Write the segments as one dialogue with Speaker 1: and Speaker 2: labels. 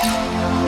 Speaker 1: Lotus Jungle.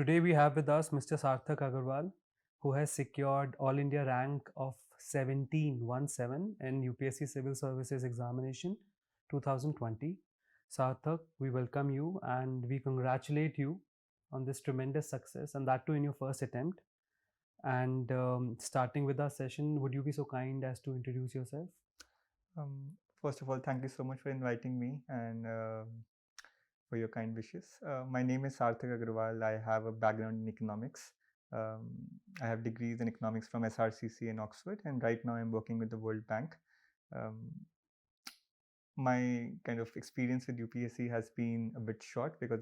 Speaker 2: Today we have with us Mr. Sarthak Agarwal, who has secured All India rank of 17 in UPSC Civil Services Examination 2020. Sarthak, we welcome you and we congratulate you on this tremendous success, and that too in your first attempt. And starting with our session, would you be so kind as to introduce yourself?
Speaker 3: First of all, thank you so much for inviting me and for your kind wishes. My name is Sarthak Agarwal. I have a background in economics. Um, I have degrees in economics from SRCC in Oxford, and right now I'm working with the World Bank. Um, my kind of experience with UPSC has been a bit short because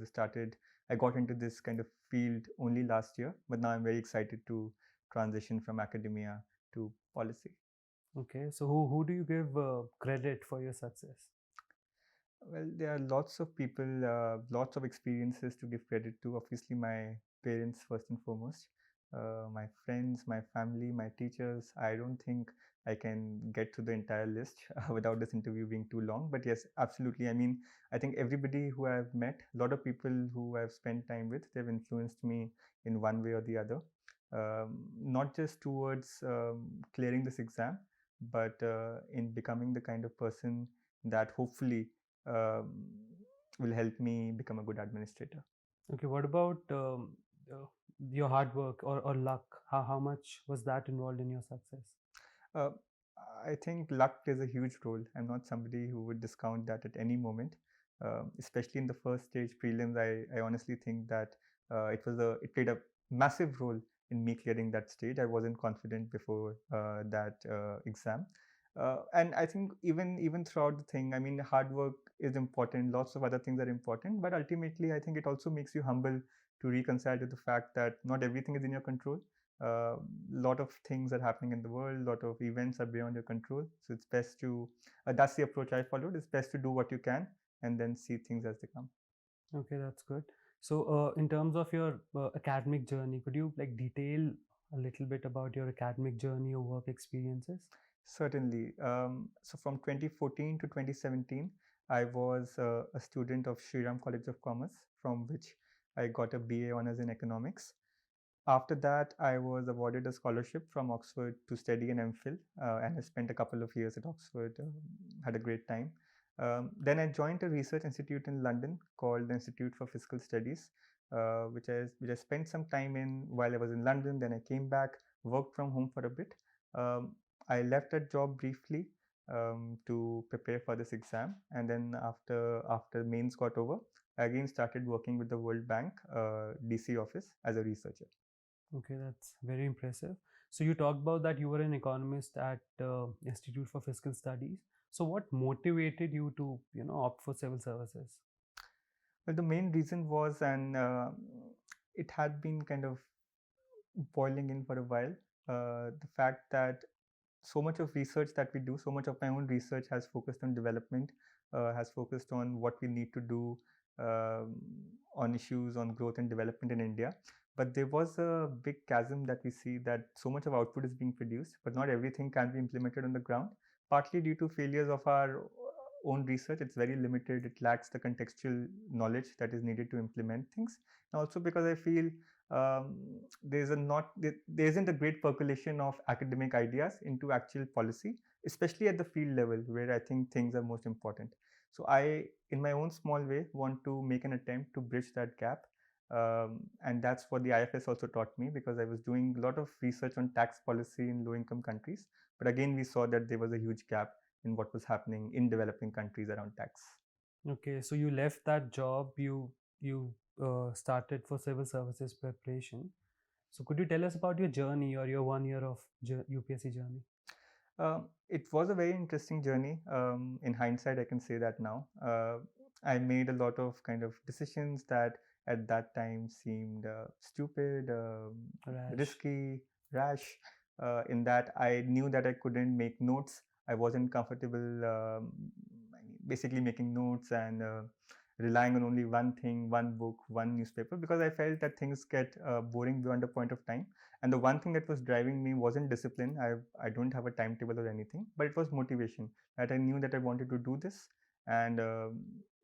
Speaker 3: I got into this kind of field only last year, but now I'm very excited to transition from academia to policy.
Speaker 2: Okay, so who do you give credit for your success?
Speaker 3: Well, there are lots of people, lots of experiences to give credit to. Obviously, my parents, first and foremost, my friends, my family, my teachers. I don't think I can get to the entire list without this interview being too long. But yes, absolutely. I mean, I think everybody who I've met, a lot of people who I've spent time with, they've influenced me in one way or the other. Not just towards clearing this exam, but in becoming the kind of person that hopefully um, will help me become a good administrator.
Speaker 2: Okay, what about uh, your hard work or luck? How much was that involved in your success?
Speaker 3: Uh, I think luck plays a huge role. I'm not somebody who would discount that at any moment, especially in the first stage prelims. I honestly think that it played a massive role in me clearing that stage. I wasn't confident before that exam. And I think even throughout the thing, I mean, hard work is important. Lots of other things are important, but ultimately, I think it also makes you humble to reconcile to the fact that not everything is in your control. A lot of things are happening in the world, a lot of events are beyond your control, so it's best to that's the approach I followed. It's best to do what you can and then see things as they come.
Speaker 2: Okay, that's good. So, in terms of your academic journey, could you like detail a little bit about your academic journey or work experiences?
Speaker 3: Certainly. So from 2014 to 2017, I was a student of Shriram College of Commerce, from which I got a BA honors in economics. After that, I was awarded a scholarship from Oxford to study an MPhil, and I spent a couple of years at Oxford. Had a great time. Then I joined a research institute in London called the Institute for Fiscal Studies, which I spent some time in while I was in London. Then I came back, worked from home for a bit. Um, I left that job briefly to prepare for this exam, and then after mains got over, I again started working with the World Bank DC office as a researcher.
Speaker 2: Okay, that's very impressive. So, you talked about that you were an economist at Institute for Fiscal Studies. So, what motivated you to opt for civil services?
Speaker 3: Well, the main reason was, and it had been kind of boiling in for a while, the fact that so much of research that we do, so much of my own research has focused on development, has focused on what we need to do um, on issues on growth and development in India. But there was a big chasm that we see that so much of output is being produced, but not everything can be implemented on the ground, partly due to failures of our own research. It's very limited, it lacks the contextual knowledge that is needed to implement things. And also because I feel um, there isn't a great percolation of academic ideas into actual policy, especially at the field level where I think things are most important. So I, in my own small way, want to make an attempt to bridge that gap. And that's what the IFS also taught me, because I was doing a lot of research on tax policy in low income countries. But again, we saw that there was a huge gap in what was happening in developing countries around tax.
Speaker 2: Okay, so you left that job, you started for civil services preparation. So could you tell us about your journey or your 1 year of UPSC journey?
Speaker 3: It was a very interesting journey. In hindsight, I can say that now. I made a lot of kind of decisions that at that time seemed stupid,
Speaker 2: Rash.
Speaker 3: risky, rash. In that, I knew that I couldn't make notes. I wasn't comfortable basically making notes and relying on only one thing, one book, one newspaper, because I felt that things get boring beyond a point of time. And the one thing that was driving me wasn't discipline. I don't have a timetable or anything, but it was motivation, that I knew that I wanted to do this. And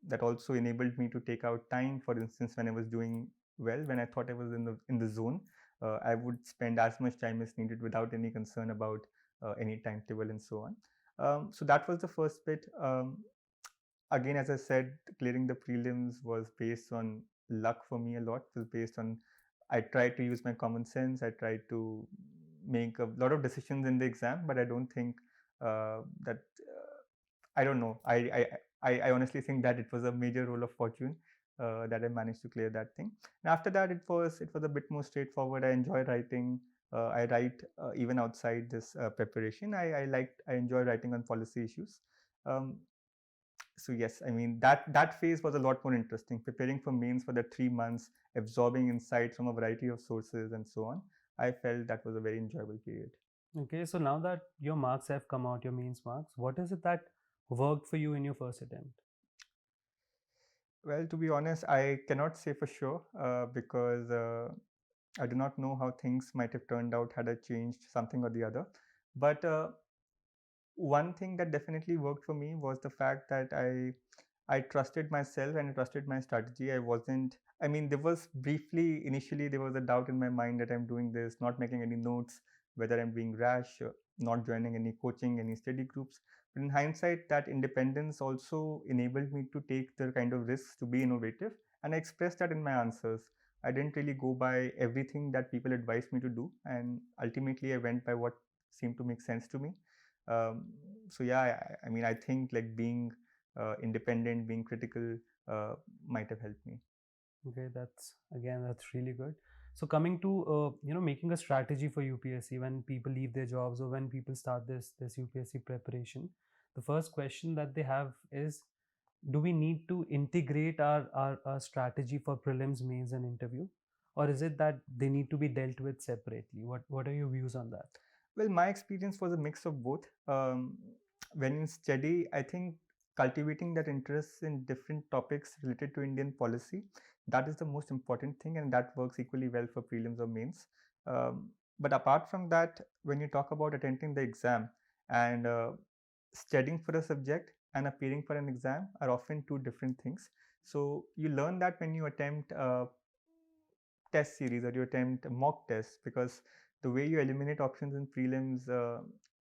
Speaker 3: that also enabled me to take out time. For instance, when I was doing well, when I thought I was in the zone, I would spend as much time as needed without any concern about any timetable and so on. So that was the first bit. Again, as I said, clearing the prelims was based on luck for me a lot. It was based on, I tried to use my common sense. I tried to make a lot of decisions in the exam, but I don't think that I don't know. I honestly think that it was a major role of fortune that I managed to clear that thing. And after that, it was a bit more straightforward. I enjoy writing. I write even outside this preparation. I enjoy writing on policy issues. Um, so yes, I mean that phase was a lot more interesting. Preparing for mains for the 3 months, absorbing insights from a variety of sources and so on. I felt that was a very enjoyable period.
Speaker 2: Okay, so now that your marks have come out, your mains marks, what is it that worked for you in your first attempt?
Speaker 3: Well, to be honest, I cannot say for sure because I do not know how things might have turned out had I changed something or the other. But one thing that definitely worked for me was the fact that I trusted myself and I trusted my strategy. I wasn't. I mean, there was briefly initially there was a doubt in my mind that I'm doing this, not making any notes, whether I'm being rash, not joining any coaching, any study groups. But in hindsight, that independence also enabled me to take the kind of risks to be innovative, and I expressed that in my answers. I didn't really go by everything that people advised me to do, and ultimately I went by what seemed to make sense to me. um, so yeah, I mean, I think like being independent, being critical might have helped me.
Speaker 2: Okay, that's really good. So coming to making a strategy for UPSC when people leave their jobs or when people start this UPSC preparation, the first question that they have is, do we need to integrate our strategy for prelims, mains, and interview, or is it that they need to be dealt with separately? What are your views on that?
Speaker 3: Well, my experience was a mix of both. When in study, I think cultivating that interest in different topics related to Indian policy, that is the most important thing, and that works equally well for prelims or mains. But apart from that, when you talk about attending the exam and studying for a subject and appearing for an exam are often two different things. So you learn that when you attempt test series or you attempt mock tests, because the way you eliminate options in prelims,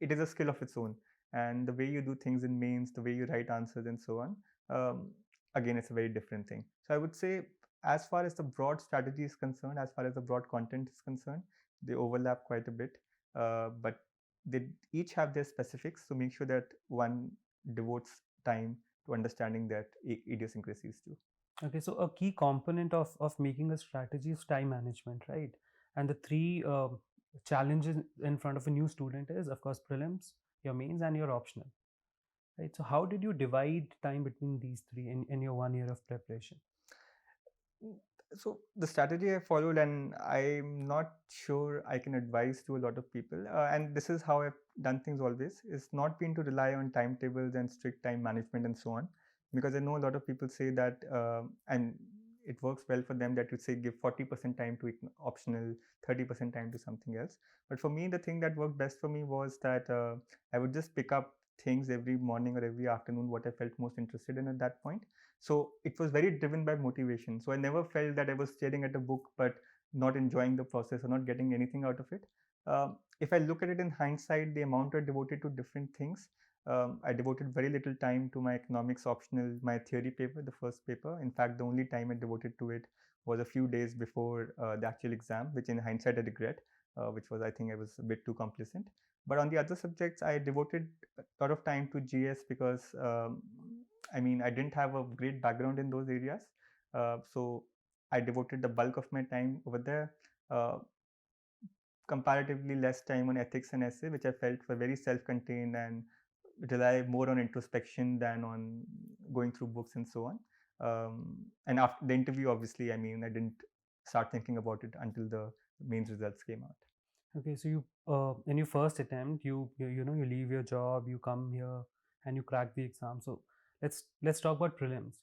Speaker 3: it is a skill of its own, and the way you do things in mains, the way you write answers and so on, um, again, it's a very different thing. So I would say, as far as the broad strategy is concerned, as far as the broad content is concerned, they overlap quite a bit, but they each have their specifics, so make sure that one devotes time to understanding that idiosyncrasies too.
Speaker 2: Okay, so a key component of making a strategy is time management, right? And the three challenges in front of a new student is, of course, prelims, your mains, and your optional, right? So how did you divide time between these three in your 1 year of preparation?
Speaker 3: So the strategy I followed, and I'm not sure I can advise to a lot of people, and this is how I've done things always, is not been to rely on timetables and strict time management and so on, because I know a lot of people say that, and it works well for them, that you say give 40% time to optional, 30% time to something else. But for me, the thing that worked best for me was that I would just pick up things every morning or every afternoon, what I felt most interested in at that point. So it was very driven by motivation. So I never felt that I was staring at a book but not enjoying the process or not getting anything out of it. If I look at it in hindsight, the amount I devoted to different things, I devoted very little time to my economics optional, my theory paper, the first paper. In fact, the only time I devoted to it was a few days before the actual exam, which in hindsight I regret, which was, I think, I was a bit too complacent. But on the other subjects, I devoted a lot of time to GS because I mean, I didn't have a great background in those areas, so I devoted the bulk of my time over there. Uh, Comparatively less time on ethics and essay, which I felt were very self-contained and rely more on introspection than on going through books and so on. And after the interview, obviously, I mean, I didn't start thinking about it until the mains results came out.
Speaker 2: Okay, so you in your first attempt, you leave your job, you come here, and you crack the exam. So let's talk about prelims.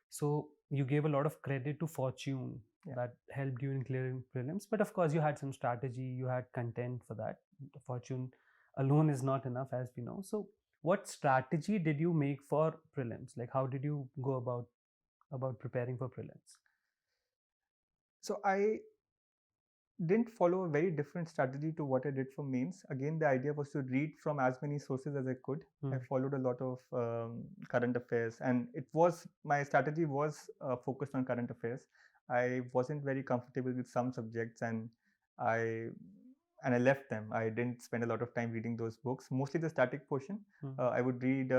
Speaker 2: So you gave a lot of credit to Fortune
Speaker 3: Yeah.
Speaker 2: that helped you in clearing prelims, but of course you had some strategy, you had content for that. The Fortune alone is not enough, as we know. So what strategy did you make for prelims? Like how did you go about preparing for prelims?
Speaker 3: So I didn't follow a very different strategy to what I did for mains. Again, the idea was to read from as many sources as I could. I
Speaker 2: Hmm.
Speaker 3: followed a lot of current affairs, and it was my strategy was focused on current affairs. I wasn't very comfortable with some subjects, I and I left them. I didn't spend a lot of time reading those books. Mostly the static portion.
Speaker 2: Hmm.
Speaker 3: I would read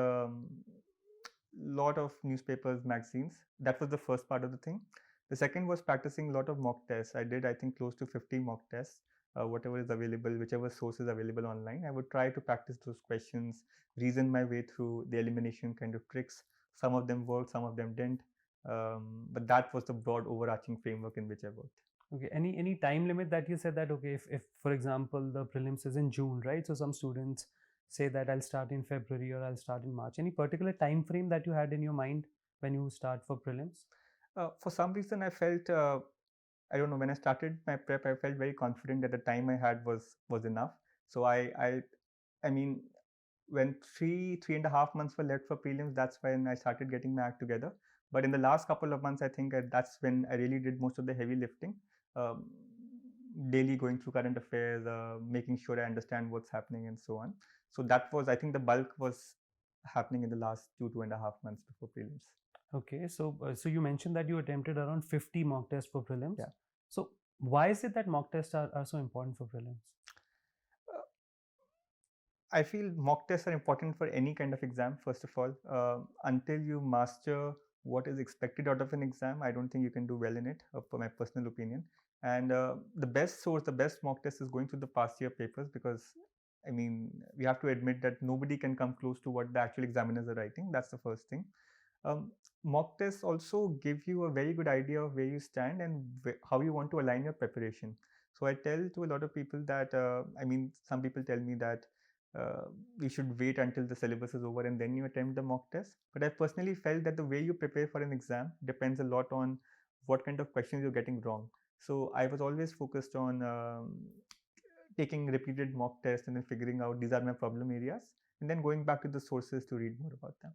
Speaker 3: lot of newspapers, magazines. That was the first part of the thing. The second was practicing a lot of mock tests. I did, I think, close to 50 mock tests, whatever is available, whichever source is available online. I would try to practice those questions, reason my way through the elimination kind of tricks. Some of them worked, some of them didn't. But that was the broad overarching framework in which I worked.
Speaker 2: Okay. Any time limit that you said that okay, if for example the prelims is in June, right? So some students say that I'll start in February or I'll start in March. Any particular time frame that you had in your mind when you start for prelims?
Speaker 3: For some reason, I felt I don't know, when I started my prep, I felt very confident that the time I had was enough. So I mean, when 3.5 months were left for prelims, that's when I started getting my act together. But in the last couple of months, I think that's when I really did most of the heavy lifting. Um, Daily going through current affairs, making sure I understand what's happening, and so on. So that was, I think, the bulk was happening in the last 2.5 months before prelims.
Speaker 2: Okay. So you mentioned that you attempted around 50 mock tests for prelims.
Speaker 3: Yeah.
Speaker 2: So why is it that mock tests are so important for prelims?
Speaker 3: Uh, I feel mock tests are important for any kind of exam, first of all. Until you master what is expected out of an exam, I don't think you can do well in it, for my personal opinion. And the best source, the best mock test is going through the past year papers because, I mean, we have to admit that nobody can come close to what the actual examiners are writing. That's the first thing. Um, Mock tests also give you a very good idea of where you stand and how you want to align your preparation. So I tell to a lot of people that, I mean, some people tell me that uh, we should wait until the syllabus is over and then you attempt the mock test. But I personally felt that the way you prepare for an exam depends a lot on what kind of questions you're getting wrong. So I was always focused on taking repeated mock tests and then figuring out these are my problem areas and then going back to the sources to read more about them.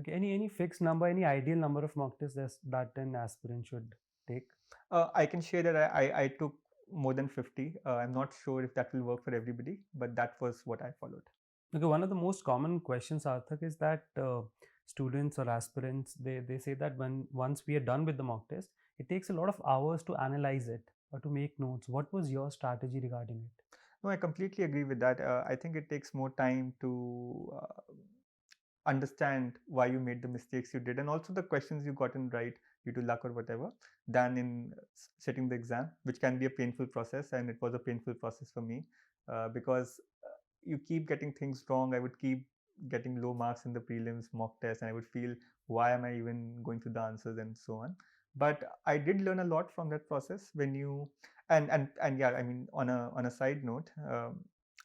Speaker 2: Okay. Any fixed number, any ideal number of mock tests that an aspirant should take?
Speaker 3: I can share that I took more than 50. I'm not sure if that will work for everybody, but that was what I followed.
Speaker 2: Okay, one of the most common questions, Arthak, is that students or aspirants they say that when once we are done with the mock test, it takes a lot of hours to analyze it or to make notes. What was your strategy regarding it?
Speaker 3: No, I completely agree with that. I think it takes more time to understand why you made the mistakes you did and also the questions you gotten right due to luck or whatever than in sitting the exam, which can be a painful process. And it was a painful process for me because you keep getting things wrong. I would keep getting low marks in the prelims, mock tests, and I would feel, why am I even going through the answers and so on. But I did learn a lot from that process when you and yeah, I mean, on a side note,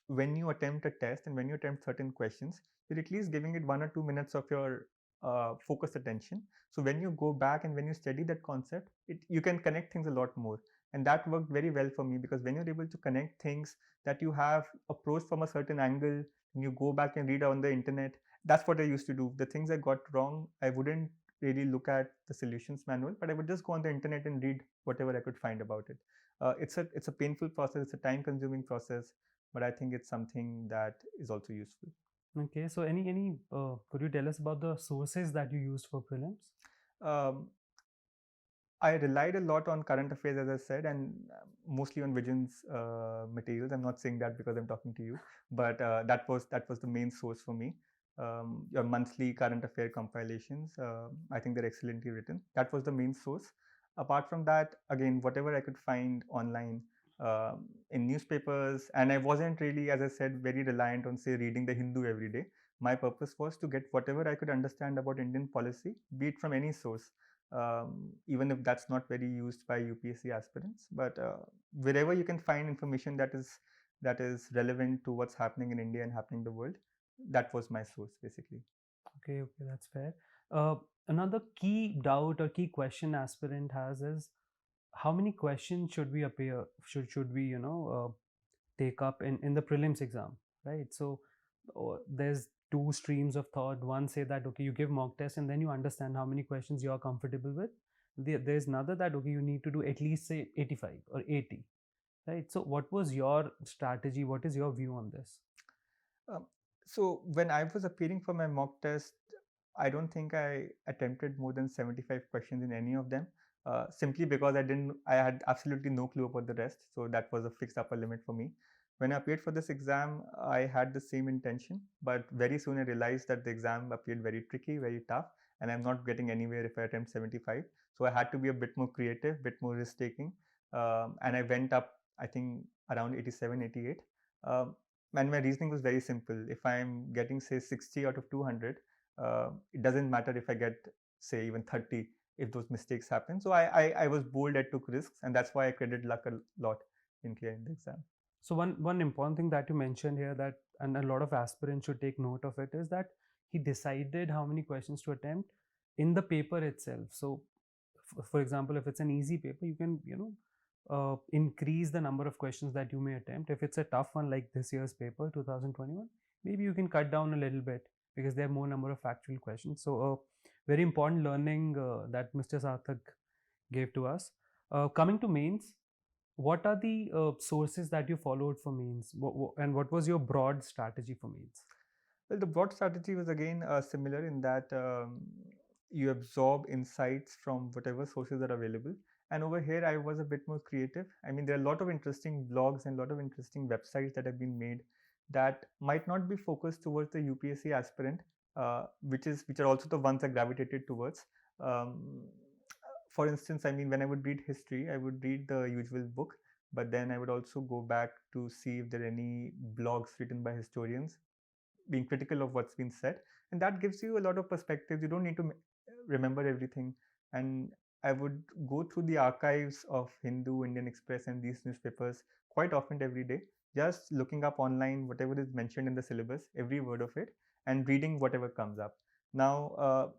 Speaker 3: when you attempt a test and when you attempt certain questions, you're at least giving it 1 or 2 minutes of your focused attention. So when you go back and when you study that concept, you can connect things a lot more. And that worked very well for me because when you're able to connect things that you have approached from a certain angle and you go back and read on the internet, that's what I used to do. The things I got wrong, I wouldn't really look at the solutions manual, but I would just go on the internet and read whatever I could find about it. It's a painful process, it's a time consuming process, but I think it's something that is also useful.
Speaker 2: Okay, so any could you tell us about the sources that you used for prelims?
Speaker 3: um, I relied a lot on current affairs, as I said, and mostly on Vision's materials. I'm not saying that because I'm talking to you, but that was the main source for me. your monthly current affair compilations. I think they're excellently written. That was the main source. Apart from that, again, whatever I could find online, in newspapers, and I wasn't really, as I said, very reliant on, say, reading the Hindu every day. My purpose was to get whatever I could understand about Indian policy, be it from any source, even if that's not very used by UPSC aspirants. But wherever you can find information that is relevant to what's happening in India and happening in the world, that was my source basically.
Speaker 2: Okay, okay, that's fair. Uh, Another key doubt or key question aspirant has is how many questions should we appear should we take up in the prelims exam, right? So there's two streams of thought. One say that okay, you give mock test and then you understand how many questions you are comfortable with. There's another that okay, you need to do at least say 85 or 80, right? So what was your strategy? What is your view on this?
Speaker 3: Um, so when I was appearing for my mock test, I don't think I attempted more than 75 questions in any of them, simply because I had absolutely no clue about the rest. So that was a fixed upper limit for me. When I appeared for this exam, I had the same intention, but very soon I realized that the exam appeared very tricky, very tough, and I'm not getting anywhere if I attempt 75. So I had to be a bit more creative, bit more risk taking, and I went up, I think, around 87, 88. Um, and my reasoning was very simple. If I'm getting, say, 60 out of 200, it doesn't matter if I get, say, even 30 if those mistakes happen. So I was bold, I took risks, and that's why I credit luck a lot in clearing the exam.
Speaker 2: So one important thing that you mentioned here that and a lot of aspirants should take note of it is that he decided how many questions to attempt in the paper itself. So for example, if it's an easy paper, you can increase the number of questions that you may attempt. If it's a tough one like this year's paper 2021, maybe you can cut down a little bit because there are more number of factual questions. So very important learning that Mr. Sarthak gave to us. Coming to mains, what are the sources that you followed for mains, and what was your broad strategy for mains?
Speaker 3: Well, the broad strategy was again similar in that you absorb insights from whatever sources are available. And over here, I was a bit more creative. I mean, there are a lot of interesting blogs and a lot of interesting websites that have been made that might not be focused towards the UPSC aspirant, which are also the ones I gravitated towards. Um, for instance, I mean, when I would read history, I would read the usual book, but then I would also go back to see if there are any blogs written by historians being critical of what's been said, and that gives you a lot of perspectives. You don't need to remember everything. And I would go through the archives of Hindu, Indian Express, and these newspapers quite often every day, just looking up online whatever is mentioned in the syllabus, every word of it, and reading whatever comes up. Now,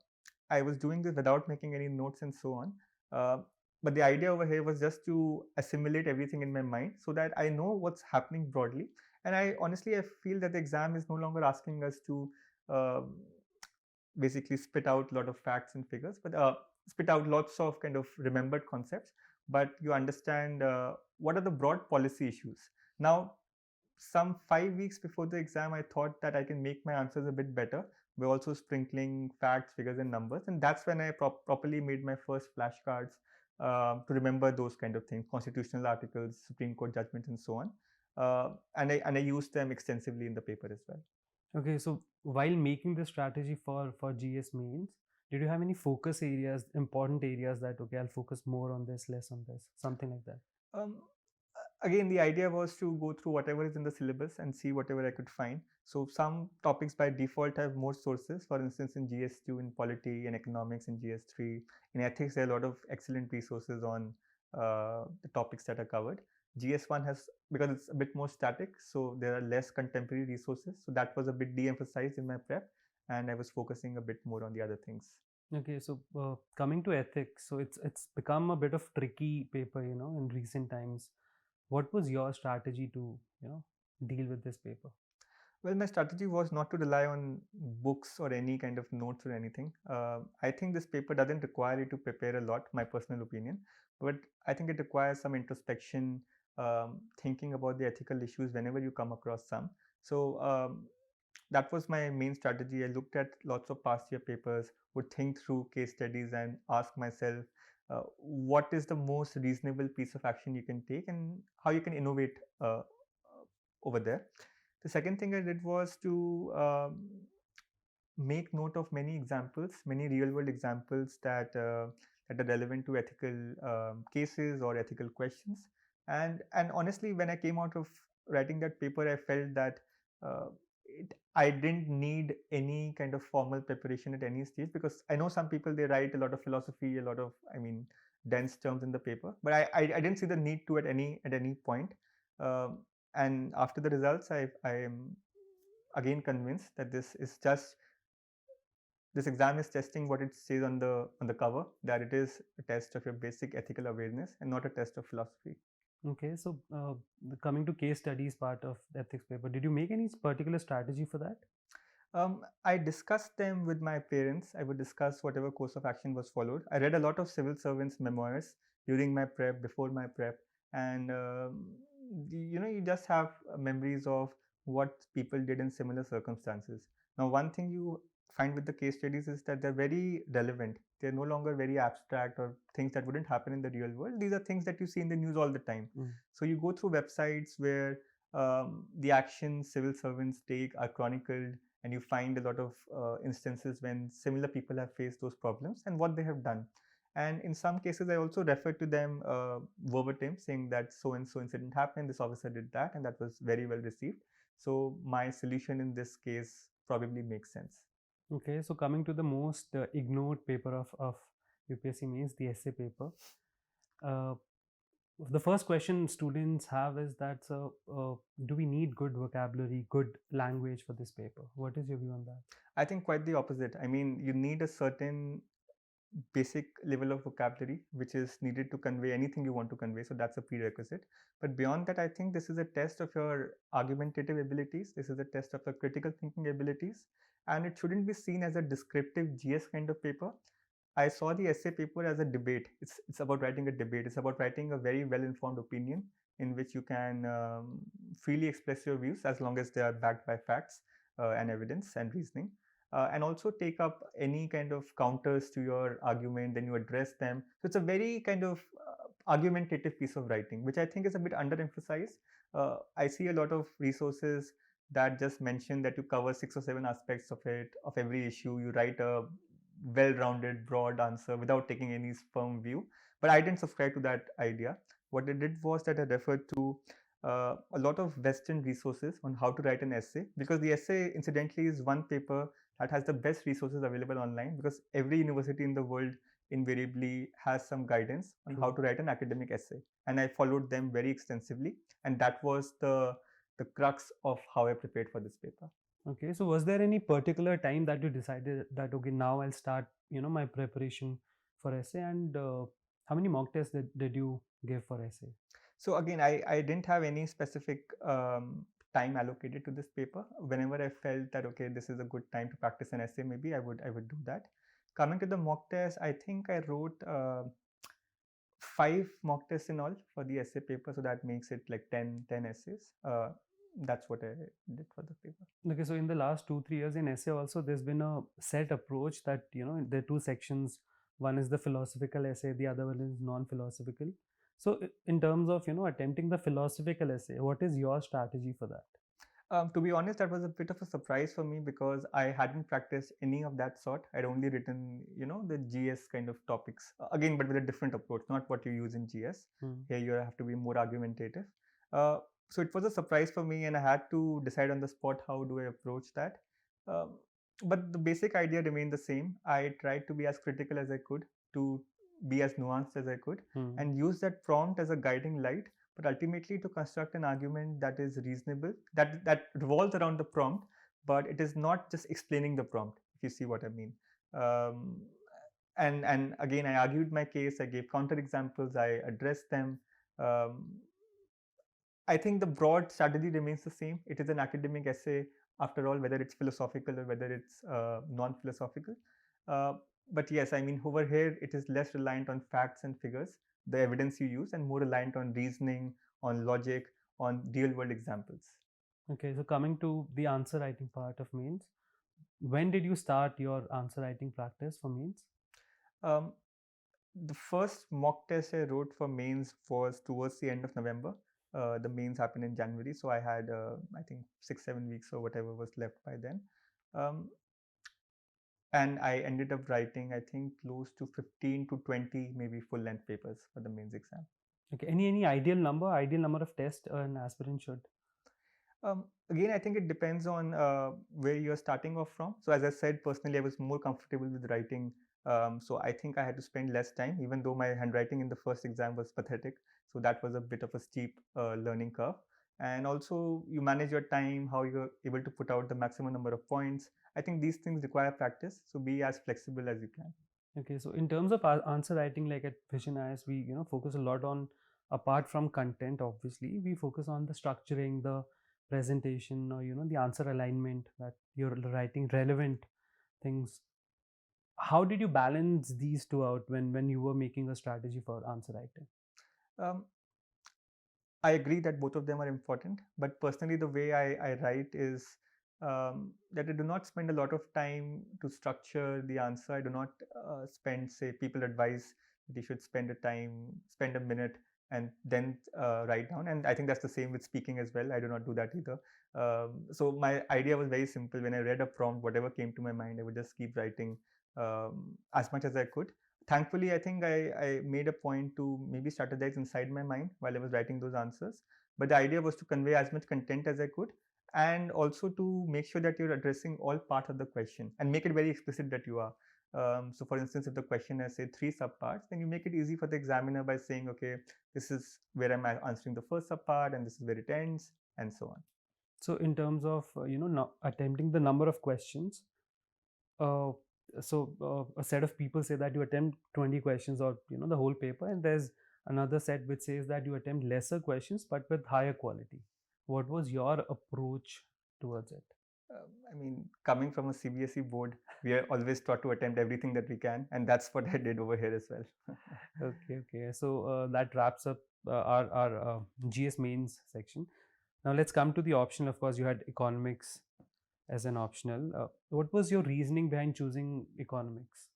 Speaker 3: I was doing this without making any notes and so on. Uh, but the idea over here was just to assimilate everything in my mind so that I know what's happening broadly. And I feel that the exam is no longer asking us to um basically spit out a lot of facts and figures, but spit out lots of kind of remembered concepts. But you understand what are the broad policy issues. Now, some 5 weeks before the exam, I thought that I can make my answers a bit better by also sprinkling facts, figures, and numbers. And that's when I properly made my first flashcards to remember those kind of things, constitutional articles, Supreme Court judgments, and so on. And I used them extensively in the paper as well.
Speaker 2: Okay, so while making the strategy for GS mains, did you have any focus areas, important areas that okay, I'll focus more on this, less on this, something like that?
Speaker 3: Um, Again, the idea was to go through whatever is in the syllabus and see whatever I could find. So some topics by default have more sources. For instance, in GS2, in polity and economics, in GS3, in ethics, there are a lot of excellent resources on the topics that are covered. GS1 has, because it's a bit more static, so there are less contemporary resources. So that was a bit de-emphasized in my prep, and I was focusing a bit more on the other things.
Speaker 2: Okay, so coming to ethics, so it's become a bit of tricky paper, in recent times. What was your strategy to deal with this paper?
Speaker 3: Well, my strategy was not to rely on books or any kind of notes or anything. I think this paper doesn't require you to prepare a lot, my personal opinion, but I think it requires some introspection, thinking about the ethical issues whenever you come across some. So that was my main strategy. I looked at lots of past year papers, would think through case studies, and ask myself, what is the most reasonable piece of action you can take and how you can innovate over there. The second thing I did was to make note of many examples, many real world examples that are relevant to ethical cases or ethical questions. And honestly, when I came out of writing that paper, I felt that uh, I didn't need any kind of formal preparation at any stage, because I know some people, they write a lot of philosophy, a lot of, I mean, dense terms in the paper, but I didn't see the need to at any point. Um, and after the results, I am again convinced that this exam is testing what it says on the cover, that it is a test of your basic ethical awareness and not a test of philosophy.
Speaker 2: Okay, so coming to case studies part of the ethics paper, did you make any particular strategy for that?
Speaker 3: I discussed them with my parents. I would discuss whatever course of action was followed. I read a lot of civil servants' memoirs during my prep, before my prep, and you just have memories of what people did in similar circumstances. Now, one thing you find with the case studies is that they're very relevant. They're no longer very abstract or things that wouldn't happen in the real world. These are things that you see in the news all the time.
Speaker 2: Mm.
Speaker 3: So you go through websites where the actions civil servants take are chronicled, and you find a lot of instances when similar people have faced those problems and what they have done. And in some cases, I also refer to them verbatim, saying that so and so incident happened, this officer did that, and that was very well received. So my solution in this case probably makes sense.
Speaker 2: Okay, so coming to the most ignored paper of UPSC means the essay paper. Uh, the first question students have is that, so do we need good vocabulary, good language for this paper? What is your view on that?
Speaker 3: I think quite the opposite. I mean, you need a certain basic level of vocabulary which is needed to convey anything you want to convey, so that's a prerequisite. But beyond that, I think this is a test of your argumentative abilities, this is a test of your critical thinking abilities, and it shouldn't be seen as a descriptive GS kind of paper. I saw the essay paper as a debate. It's about writing a debate. It's about writing a very well informed opinion in which you can freely express your views as long as they are backed by facts and evidence and reasoning. And also take up any kind of counters to your argument, then you address them. So it's a very kind of argumentative piece of writing, which I think is a bit underemphasized. I see a lot of resources that just mention that you cover 6 or 7 aspects of it, of every issue. You write a well-rounded, broad answer without taking any firm view. But I didn't subscribe to that idea. What I did was that I referred to a lot of Western resources on how to write an essay, because the essay, incidentally, is one paper that has the best resources available online, because every university in the world invariably has some guidance on how to write an academic essay, and I followed them very extensively, and that was the crux of how I prepared for this paper.
Speaker 2: Okay, so was there any particular time that you decided that, okay, now I'll start, my preparation for essay, and how many mock tests did you give for essay?
Speaker 3: So again, I didn't have any specific time allocated to this paper. Whenever I felt that okay, this is a good time to practice an essay, maybe I would do that. Coming to the mock test, I think I wrote 5 mock tests in all for the essay paper, so that makes it like 10 essays. That's what I did for the paper.
Speaker 2: Okay, so in the last 2 3 years in essay also, there's been a set approach that, there are two sections. One is the philosophical essay, the other one is non-philosophical. So in terms of, attempting the philosophical essay, what is your strategy for that?
Speaker 3: To be honest, that was a bit of a surprise for me, because I hadn't practiced any of that sort. I'd only written, the GS kind of topics, again, but with a different approach, not what you use in GS.
Speaker 2: Hmm.
Speaker 3: Here, you have to be more argumentative. Uh, so it was a surprise for me, and I had to decide on the spot how do I approach that. Um, but the basic idea remained the same. I tried to be as critical as I could, to be as nuanced as I could,
Speaker 2: Hmm.
Speaker 3: and use that prompt as a guiding light, but ultimately to construct an argument that is reasonable, that revolves around the prompt, but it is not just explaining the prompt, if you see what I mean. um, and again, I argued my case, I gave counter examples, I addressed them. um, I think the broad strategy remains the same. It is an academic essay, after all, whether it's philosophical or whether it's non-philosophical. Uh, but yes, I mean, over here, it is less reliant on facts and figures, the evidence you use, and more reliant on reasoning, on logic, on real-world examples.
Speaker 2: Okay, so coming to the answer writing part of mains, when did you start your answer writing practice for mains?
Speaker 3: Um, the first mock test I wrote for mains was towards the end of November. The mains happened in January, so I had, I think, 6 7 weeks or whatever was left by then. Um, And I ended up writing, I think, close to 15 to 20 maybe full length papers for the mains exam.
Speaker 2: Okay. Any ideal number of tests an aspirant should?
Speaker 3: Again, I think it depends on where you're starting off from. So, as I said, personally, I was more comfortable with writing. So, I think I had to spend less time, even though my handwriting in the first exam was pathetic. So, that was a bit of a steep learning curve. And also, you manage your time, how you're able to put out the maximum number of points. I think these things require practice. So, be as flexible as you can.
Speaker 2: Okay, so in terms of answer writing, like at Vision Eyes, we focus a lot on, apart from content, obviously, we focus on the structuring, the presentation, or the answer alignment, that you're writing relevant things. How did you balance these two out when you were making a strategy for answer writing?
Speaker 3: Um, I agree that both of them are important, but personally, the way I write is that I do not spend a lot of time to structure the answer. I do not spend, say, people advise that you should spend a minute and then write down. And I think that's the same with speaking as well. I do not do that either. So my idea was very simple. When I read a prompt, whatever came to my mind, I would just keep writing as much as I could. Thankfully, I think I made a point to maybe strategize inside my mind while I was writing those answers. But the idea was to convey as much content as I could, and also to make sure that you're addressing all parts of the question and make it very explicit that you are. So, for instance, if the question has, say, three subparts, then you make it easy for the examiner by saying, okay, this is where I'm answering the first subpart, and this is where it ends, and so on.
Speaker 2: So in terms of attempting the number of questions, uh, a set of people say that you attempt 20 questions, or the whole paper, and there's another set which says that you attempt lesser questions but with higher quality. What was your approach towards it?
Speaker 3: I mean, coming from a CBSE board, we are always taught to attempt everything that we can, and that's what I did over here as well.
Speaker 2: Okay, so that wraps up our GS mains section. Now let's come to the optional. Of course, you had economics as an optional. What was your reasoning behind choosing economics?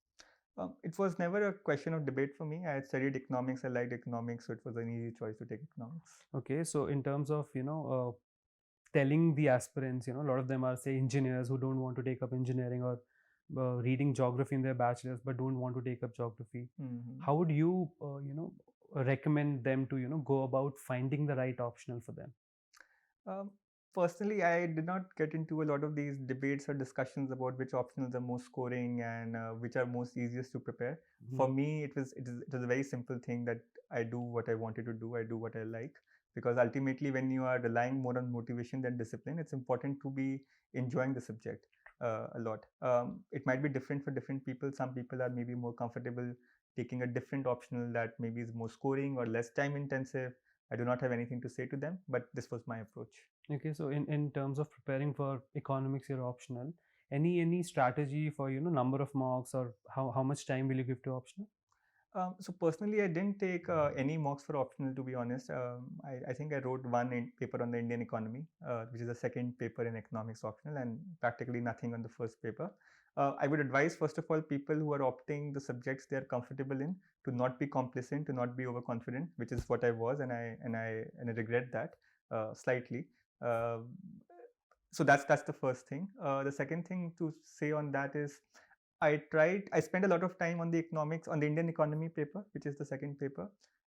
Speaker 3: It was never a question of debate for me. I had studied economics, I liked economics, so it was an easy choice to take economics.
Speaker 2: Okay, so in terms of telling the aspirants, a lot of them are, say, engineers who don't want to take up engineering, or reading geography in their bachelor's but don't want to take up geography.
Speaker 3: Mhm.
Speaker 2: How would you recommend them to go about finding the right optional for them?
Speaker 3: Um, Personally, I did not get into a lot of these debates or discussions about which optionals are most scoring and which are most easiest to prepare.
Speaker 2: Mhm.
Speaker 3: For me, it was a very simple thing that I do what I wanted to do. I do what I like, because ultimately, when you are relying more on motivation than discipline, it's important to be enjoying the subject a lot. It might be different for different people. Some people are maybe more comfortable taking a different optional that maybe is more scoring or less time intensive. I do not have anything to say to them, but this was my approach.
Speaker 2: Okay, so in terms of preparing for economics, you're optional. Any strategy for number of marks, or how much time will you give to optional?
Speaker 3: So personally, I didn't take any mocks for optional. To be honest, I think I wrote one paper on the Indian economy, which is the second paper in economics optional, and practically nothing on the first paper. I would advise, first of all, people who are opting the subjects they are comfortable in, to not be complacent, to not be overconfident, which is what I was, and I regret that slightly. Uh, so that's the first thing. The second thing to say on that is, I spent a lot of time on the economics, on the Indian economy paper, which is the second paper,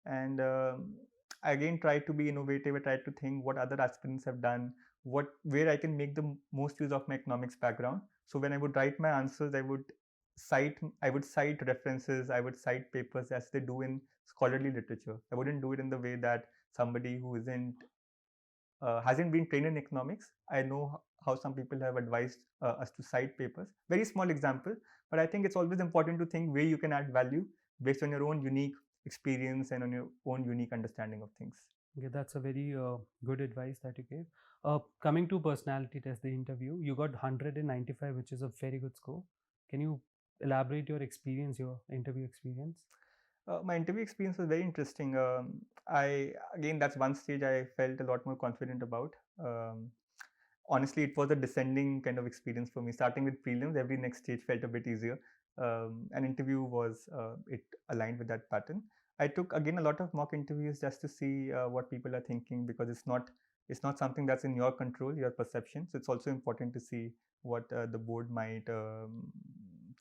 Speaker 3: and I again tried to be innovative. I tried to think what other aspirants have done, where I can make the most use of my economics background. So when I would write my answers, I would cite references, I would cite papers as they do in scholarly literature. I wouldn't do it in the way that somebody who hasn't been trained in economics. I know how some people have advised us to cite papers. Very small example, but I think it's always important to think where you can add value based on your own unique experience and on your own unique understanding of things.
Speaker 2: Okay, that's a very good advice that you gave. Coming to personality test, the interview, you got 195, which is a very good score. Can you elaborate your experience, your interview experience?
Speaker 3: My interview experience was very interesting. That's one stage I felt a lot more confident about. Honestly, it was a descending kind of experience for me. Starting with prelims, every next stage felt a bit easier. An interview was it aligned with that pattern. I took again a lot of mock interviews just to see what people are thinking, because it's not something that's in your control, your perception. So it's also important to see what the board might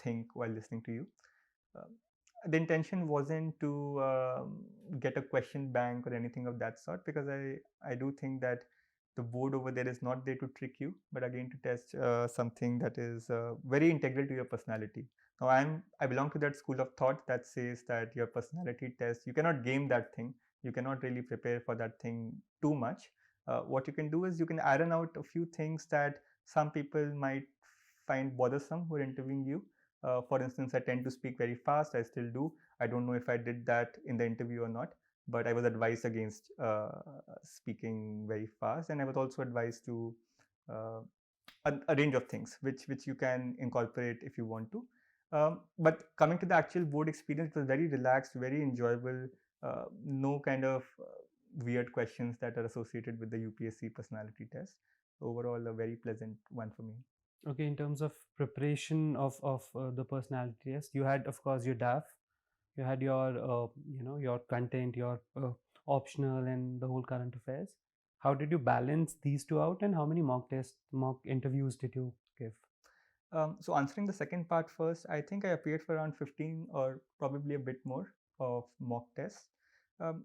Speaker 3: think while listening to you. Um, the intention wasn't to get a question bank or anything of that sort, because I do think that the board over there is not there to trick you, but again to test something that is very integral to your personality. Now I belong to that school of thought that says that your personality test, you cannot game that thing. You cannot really prepare for that thing too much. What you can do is you can iron out a few things that some people might find bothersome who are interviewing you. For instance, I tend to speak very fast. I still do. I don't know if I did that in the interview or not, but I was advised against speaking very fast, and I was also advised to uh, a range of things which you can incorporate if you want to. But coming to the actual board experience, it was very relaxed, very enjoyable. No kind of weird questions that are associated with the UPSC personality test. Overall, a very pleasant one for me.
Speaker 2: Okay, in terms of preparation of the personality test, you had, of course, your DAF, you had your your content, your optional, and the whole current affairs. How did you balance these two out, and how many mock interviews did you give?
Speaker 3: So answering the second part first, I think I appeared for around 15 or probably a bit more of mock tests. Um,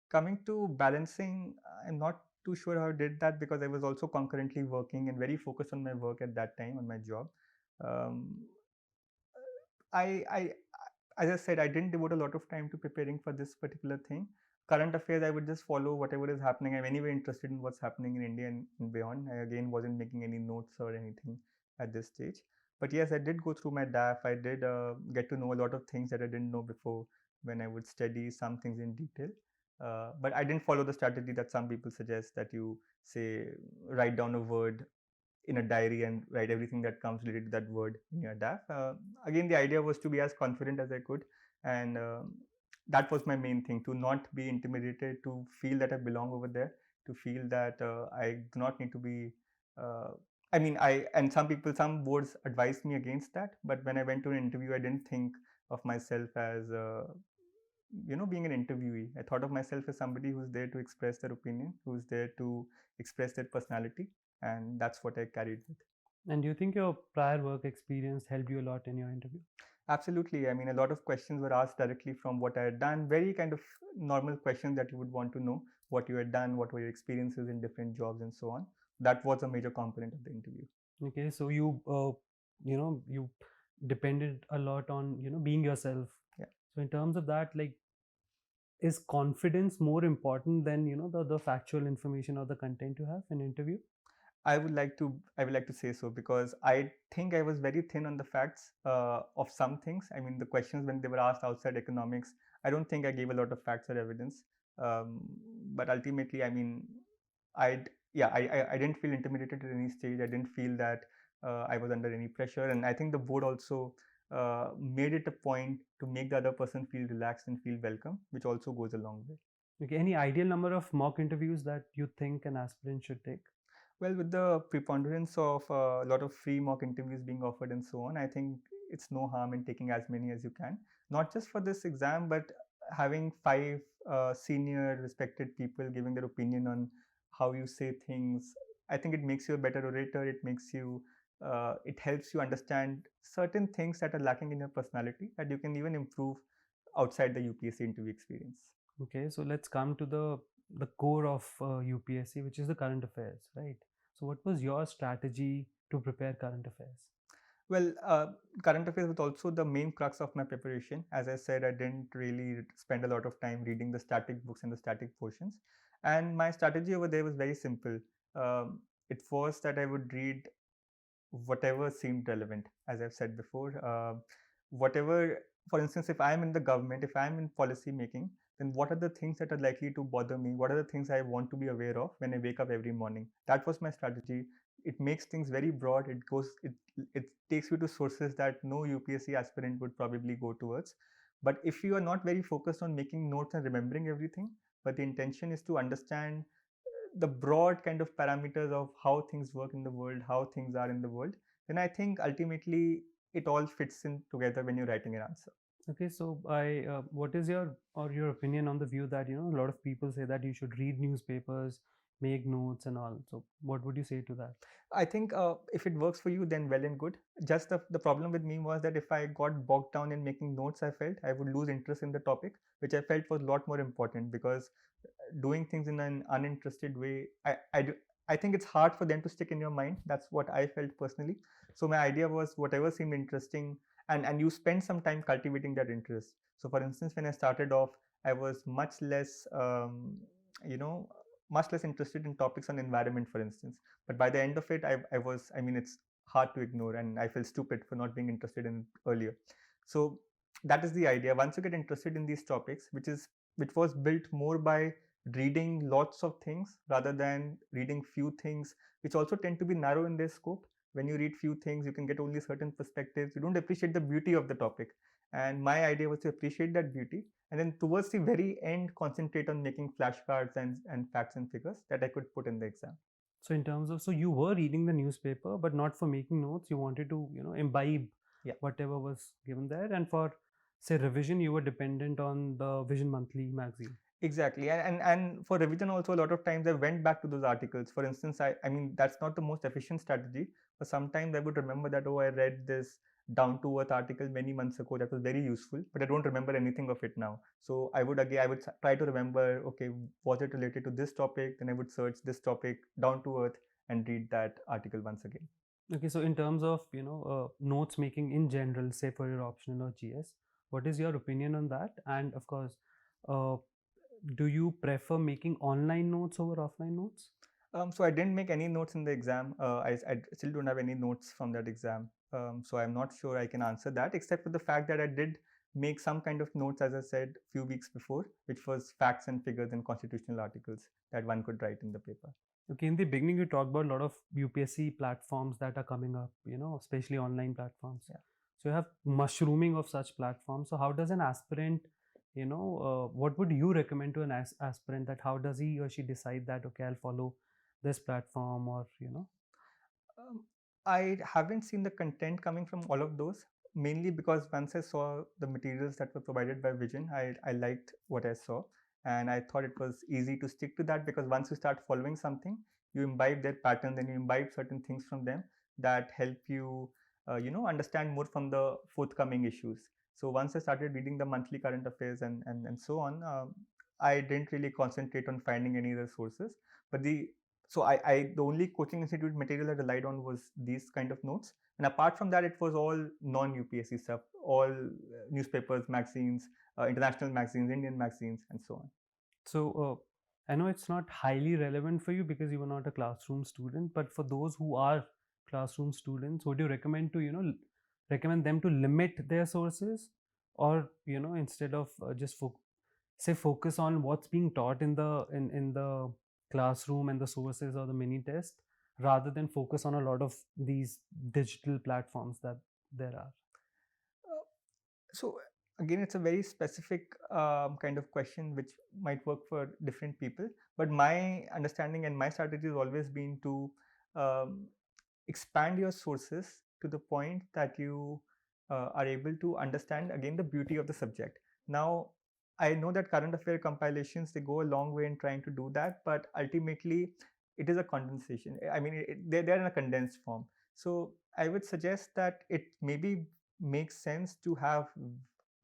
Speaker 3: Coming to balancing, I'm not too sure how I did that, because I was also concurrently working and very focused on my work at that time, on my job. Um, I, as I said, I didn't devote a lot of time to preparing for this particular thing. Current affairs, I would just follow whatever is happening. I'm anyway interested in what's happening in India and beyond. I again wasn't making any notes or anything at this stage. But yes, I did go through my DAF. I did get to know a lot of things that I didn't know before when I would study some things in detail. But I didn't follow the strategy that some people suggest, that you say write down a word in a diary and write everything that comes related to that word in your DAF. Again, the idea was to be as confident as I could, and that was my main thing: to not be intimidated, to feel that I belong over there, to feel that I do not need to be. Uh, I mean, some people, some boards advised me against that, but when I went to an interview, I didn't think of myself as being an interviewee. I thought of myself as somebody who's there to express their opinion, who's there to express their personality, and that's what I carried with.
Speaker 2: And do you think your prior work experience helped you a lot in your interview?
Speaker 3: Absolutely. I mean, a lot of questions were asked directly from what I had done, very kind of normal questions that you would want to know: what you had done, what were your experiences in different jobs, and so on. That was a major component of the interview.
Speaker 2: Okay, so you depended a lot on being yourself.
Speaker 3: Yeah.
Speaker 2: So in terms of that, like, is confidence more important than the factual information or the content you have in interview?
Speaker 3: I would like to say so, because I think I was very thin on the facts of some things. I mean, the questions when they were asked outside economics, I don't think I gave a lot of facts or evidence. Um, but ultimately, I mean, I didn't feel intimidated at any stage. I didn't feel that I was under any pressure, and I think the board also made it a point to make the other person feel relaxed and feel welcome, which also goes a long way.
Speaker 2: Okay, any ideal number of mock interviews that you think an aspirant should take?
Speaker 3: Well, with the preponderance of a lot of free mock interviews being offered and so on, I think it's no harm in taking as many as you can. Not just for this exam, but having five senior respected people giving their opinion on how you say things. I think it makes you a better orator. It helps you understand certain things that are lacking in your personality that you can even improve outside the UPSC interview experience.
Speaker 2: Okay, so let's come to the core of UPSC, which is the current affairs, right? So what was your strategy to prepare current affairs?
Speaker 3: Well, current affairs was also the main crux of my preparation. As I said, I didn't really spend a lot of time reading the static books and the static portions. And my strategy over there was very simple. It was that I would read whatever seemed relevant, as I've said before. Whatever, for instance, if I'm in the government, if I'm in policy making, then what are the things that are likely to bother me? What are the things I want to be aware of when I wake up every morning? That was my strategy. It makes things very broad. It takes you to sources that no UPSC aspirant would probably go towards. But if you are not very focused on making notes and remembering everything, but the intention is to understand the broad kind of parameters of how things work in the world, how things are in the world, then I think ultimately it all fits in together when you're writing an answer.
Speaker 2: Okay, so what is your opinion on the view that a lot of people say that you should read newspapers, make notes and all. So what would you say to that?
Speaker 3: I think if it works for you, then well and good. Just the problem with me was that if I got bogged down in making notes, I felt I would lose interest in the topic, which I felt was a lot more important because doing things in an uninterested way, I think it's hard for them to stick in your mind. That's what I felt personally. So my idea was whatever seemed interesting, and you spend some time cultivating that interest. So for instance, when I started off, I was much less, you know, much less interested in topics on environment, for instance. But by the end of it, I was, I mean, it's hard to ignore, and I feel stupid for not being interested in it earlier. So that is the idea. Once you get interested in these topics, which was built more by reading lots of things rather than reading few things, which also tend to be narrow in their scope. When you read few things, you can get only certain perspectives. You don't appreciate the beauty of the topic. And my idea was to appreciate that beauty, and then towards the very end, concentrate on making flashcards and facts and figures that I could put in the exam.
Speaker 2: So in terms of, so you were reading the newspaper, but not for making notes. You wanted to, imbibe
Speaker 3: Yeah.
Speaker 2: whatever was given there. And for, say, revision, you were dependent on the Vision Monthly magazine.
Speaker 3: Exactly, and for revision also, a lot of times I went back to those articles. For instance, I mean that's not the most efficient strategy, but sometimes I would remember that, oh, I read this down to earth article many months ago that was very useful, but I don't remember anything of it now. So I would try to remember, okay, was it related to this topic? Then I would search this topic down to earth and read that article once again.
Speaker 2: Okay, so in terms of, notes making in general, say for your optional or GS, what is your opinion on that? And of course, uh, do you prefer making online notes over offline notes?
Speaker 3: So I didn't make any notes in the exam. I still don't have any notes from that exam. So I'm not sure I can answer that, except for the fact that I did make some kind of notes, as I said, few weeks before, which was facts and figures and constitutional articles that one could write in the paper.
Speaker 2: Okay, in the beginning, you talked about a lot of UPSC platforms that are coming up, especially online platforms.
Speaker 3: Yeah.
Speaker 2: So you have mushrooming of such platforms. So how does an aspirant, what would you recommend to an aspirant, that how does he or she decide that, okay, I'll follow this platform, or.
Speaker 3: Um, I haven't seen the content coming from all of those, mainly because once I saw the materials that were provided by Vision, I liked what I saw. And I thought it was easy to stick to that because once you start following something, you imbibe their patterns and you imbibe certain things from them that help you, understand more from the forthcoming issues. So once I started reading the monthly current affairs and so on, I didn't really concentrate on finding any other sources. But I the only coaching institute material I relied on was these kind of notes, and apart from that, it was all non-UPSC stuff, all newspapers, magazines, international magazines, Indian magazines, and so on.
Speaker 2: So I know it's not highly relevant for you because you were not a classroom student, but for those who are classroom students, would you recommend to, recommend them to limit their sources, or, instead of just say focus on what's being taught in the classroom and the sources or the mini test, rather than focus on a lot of these digital platforms that there are?
Speaker 3: Uh, so again, it's a very specific kind of question which might work for different people. But my understanding and my strategy has always been to um, expand your sources to the point that you are able to understand again the beauty of the subject. Now, I know that current affair compilations, they go a long way in trying to do that, but ultimately it is a condensation. I mean, they're in a condensed form. So I would suggest that it maybe makes sense to have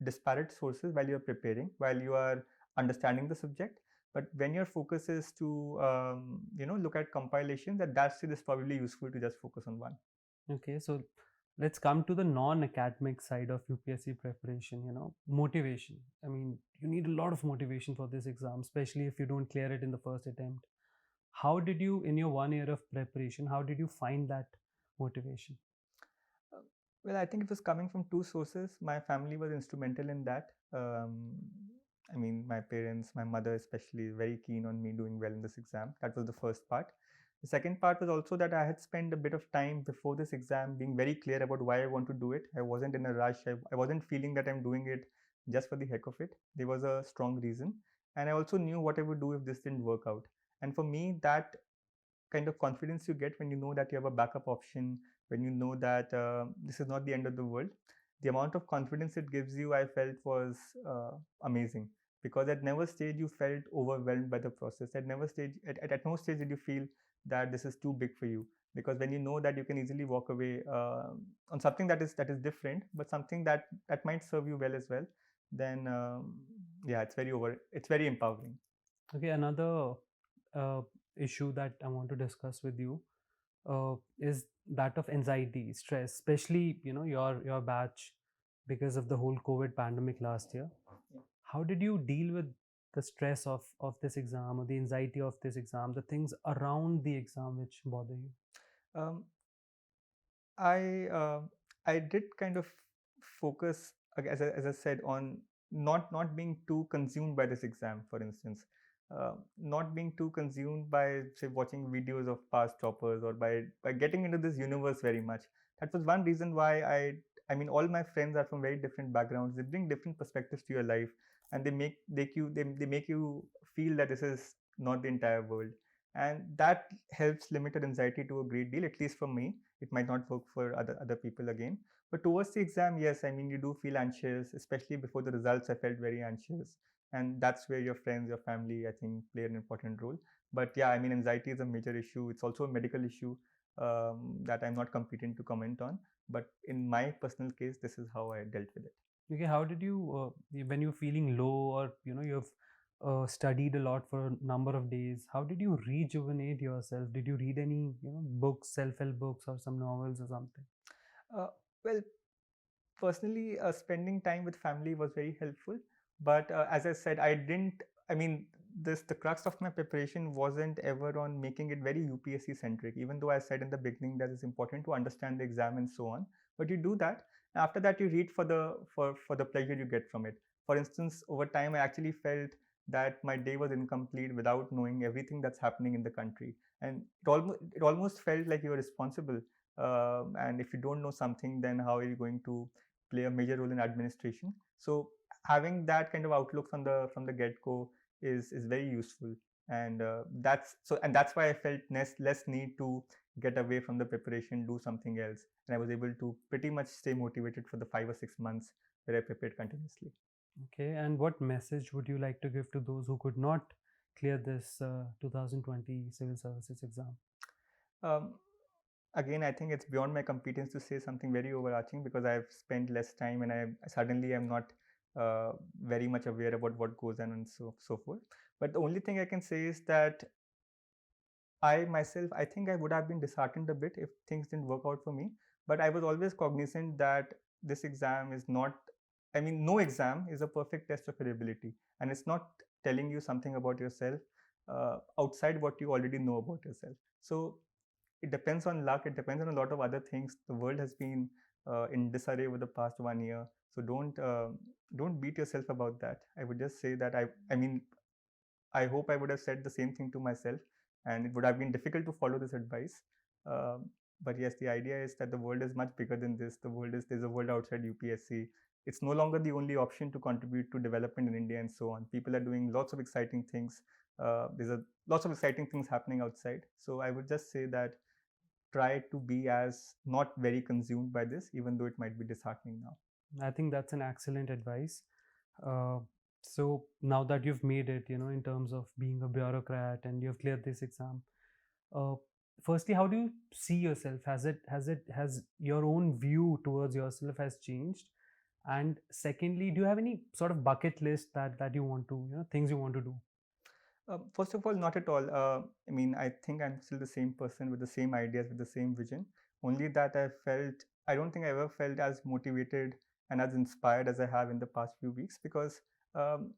Speaker 3: disparate sources while you're preparing, while you are understanding the subject. But when your focus is to look at compilation, that still is probably useful to just focus on one.
Speaker 2: Okay, so let's come to the non-academic side of UPSC preparation, motivation. I mean, you need a lot of motivation for this exam, especially if you don't clear it in the first attempt. How did you, in your 1 year of preparation, how did you find that motivation?
Speaker 3: Uh, Well, I think it was coming from two sources. My family was instrumental in that. I mean, my parents, my mother especially, very keen on me doing well in this exam. That was the first part. The second part was also that I had spent a bit of time before this exam being very clear about why I want to do it. I wasn't in a rush. I wasn't feeling that I'm doing it just for the heck of it. There was a strong reason. And I also knew what I would do if this didn't work out. And for me, that kind of confidence you get when you know that you have a backup option, when you know that this is not the end of the world, the amount of confidence it gives you, I felt was amazing. because at never stage you felt overwhelmed by the process. At never stage, at no stage did you feel that this is too big for you, because when you know that you can easily walk away on something that is different, but something that might serve you well as well, then yeah, it's very empowering.
Speaker 2: Okay, another uh, issue that I want to discuss with you is that of anxiety, stress, especially your batch because of the whole COVID pandemic last year. How did you deal with the stress of this exam or the anxiety of this exam, the things around the exam which bother you?
Speaker 3: um, I I did kind of focus, as I said, on not being too consumed by this exam. For instance, not being too consumed by, say, watching videos of past toppers, or by getting into this universe very much. That was one reason why I mean, all my friends are from very different backgrounds. They bring different perspectives to your life, and they make you feel that this is not the entire world, and that helps limit your anxiety to a great deal, at least for me. It might not work for other people again, but towards the exam, yes, I mean, you do feel anxious, especially before the results. I felt very anxious, and that's where your friends, your family, I think, play an important role. But yeah, I mean, anxiety is a major issue. It's also a medical issue that I'm not competent to comment on, but in my personal case, this is how I dealt with it.
Speaker 2: Okay, how did you when you're feeling low, or you've studied a lot for a number of days, how did you rejuvenate yourself? Did you read any books, self-help books, or some novels or something?
Speaker 3: uh, well, personally, spending time with family was very helpful, but as I said, I didn't I mean, this the crux of my preparation wasn't ever on making it very UPSC centric, even though I said in the beginning that it's important to understand the exam and so on. But you do that, after that you read for the pleasure you get from it. For instance, over time I actually felt that my day was incomplete without knowing everything that's happening in the country, and it almost felt like you were responsible. And if you don't know something, then how are you going to play a major role in administration? So having that kind of outlook from the get go is very useful, and that's why I felt less need to get away from the preparation, do something else, and I was able to pretty much stay motivated for the 5 or 6 months where I prepared continuously.
Speaker 2: Okay, and what message would you like to give to those who could not clear this 2020 civil services exam?
Speaker 3: Um, Again, I think it's beyond my competence to say something very overarching, because I've spent less time and I suddenly am not very much aware about what goes on and so forth. But the only thing I can say is that I myself, I think I would have been disheartened a bit if things didn't work out for me. But I was always cognizant that this exam is not, I mean, no exam is a perfect test of your ability. And it's not telling you something about yourself outside what you already know about yourself. So it depends on luck, it depends on a lot of other things. The world has been in disarray over the past 1 year. So don't beat yourself about that. I would just say that I mean, I hope I would have said the same thing to myself, and it would have been difficult to follow this advice. Um, but yes, the idea is that the world is much bigger than this. There's a world outside UPSC. It's no longer the only option to contribute to development in India and so on. People are doing lots of exciting things. Lots of exciting things happening outside. So I would just say that try to be as not very consumed by this, even though it might be disheartening now.
Speaker 2: I think that's an excellent advice. Uh, so now that you've made it, in terms of being a bureaucrat and you've cleared this exam, uh, firstly, how do you see yourself? Has your own view towards yourself has changed? And secondly, do you have any sort of bucket list that you want to, things you want to do?
Speaker 3: First of all, not at all. I mean, I think I'm still the same person with the same ideas, with the same vision. Only that I don't think I ever felt as motivated and as inspired as I have in the past few weeks, because um,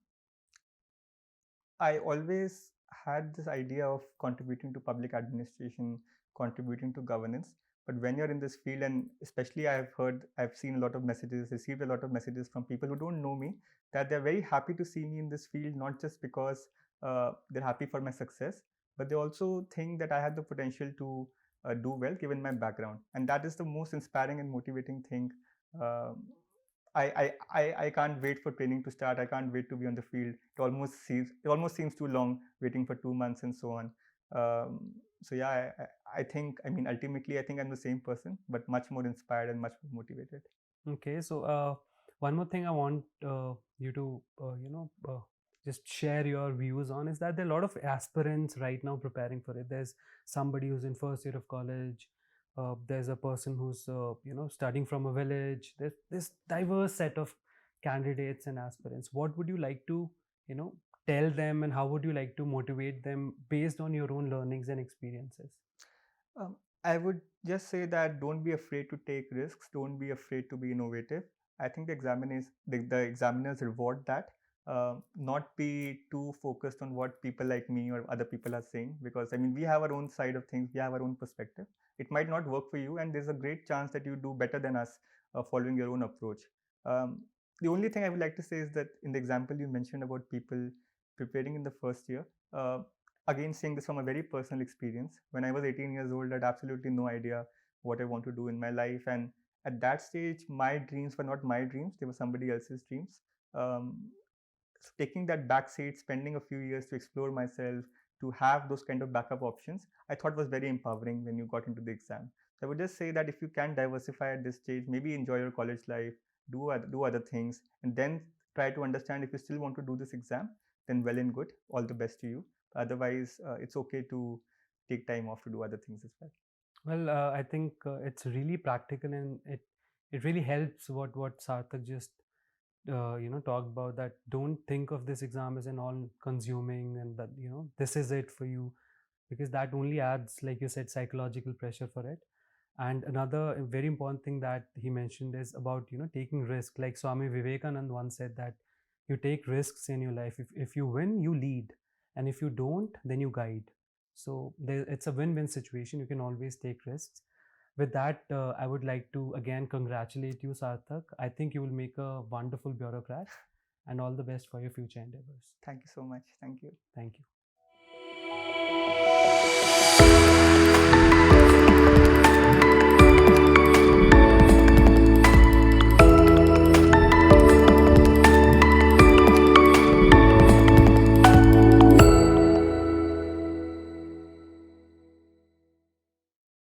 Speaker 3: I always had this idea of contributing to public administration, contributing to governance. But when you're in this field, and especially I've seen a lot of messages, received a lot of messages from people who don't know me, that they're very happy to see me in this field, not just because they're happy for my success, but they also think that I have the potential to do well given my background. And that is the most inspiring and motivating thing. Um I can't wait for training to start. I can't wait to be on the field. It almost seems too long waiting for 2 months and so on. So yeah, I think, I mean, ultimately I think I'm the same person, but much more inspired and much more motivated.
Speaker 2: Okay, so one more thing I want you to just share your views on is that there are a lot of aspirants right now preparing for it. There's somebody who's in first year of college. There's a person who's studying from a village. There's this diverse set of candidates and aspirants. What would you like to you know tell them, and how would you like to motivate them based on your own learnings and experiences?
Speaker 3: Um, I would just say that don't be afraid to take risks. Don't be afraid to be innovative. I think the examiners reward that. Not be too focused on what people like me or other people are saying, because I mean we have our own side of things, we have our own perspective. It might not work for you, and there's a great chance that you do better than us following your own approach. Um, the only thing I would like to say is that in the example you mentioned about people preparing in the first year. Again, saying this from a very personal experience, when I was 18 years old, I had absolutely no idea what I want to do in my life. And at that stage, my dreams were not my dreams, they were somebody else's dreams. Um, so taking that back seat, spending a few years to explore myself, to have those kind of backup options, I thought was very empowering when you got into the exam. So I would just say that if you can diversify at this stage, maybe enjoy your college life, do other things, and then try to understand if you still want to do this exam, then well and good, all the best to you. Otherwise, it's okay to take time off to do other things as well.
Speaker 2: Well, I think it's really practical, and it really helps what Sarthak just talked about, that don't think of this exam as an all consuming, and that this is it for you, because that only adds, like you said, psychological pressure for it. And another very important thing that he mentioned is about taking risk. Like Swami Vivekanand once said that you take risks in your life. If you win, you lead, and if you don't, then you guide. So it's a win-win situation. You can always take risks. With that, I would like to again congratulate you, Sarthak. I think you will make a wonderful bureaucrat, and all the best for your future endeavors.
Speaker 3: Thank you so much. Thank you.
Speaker 2: Thank you.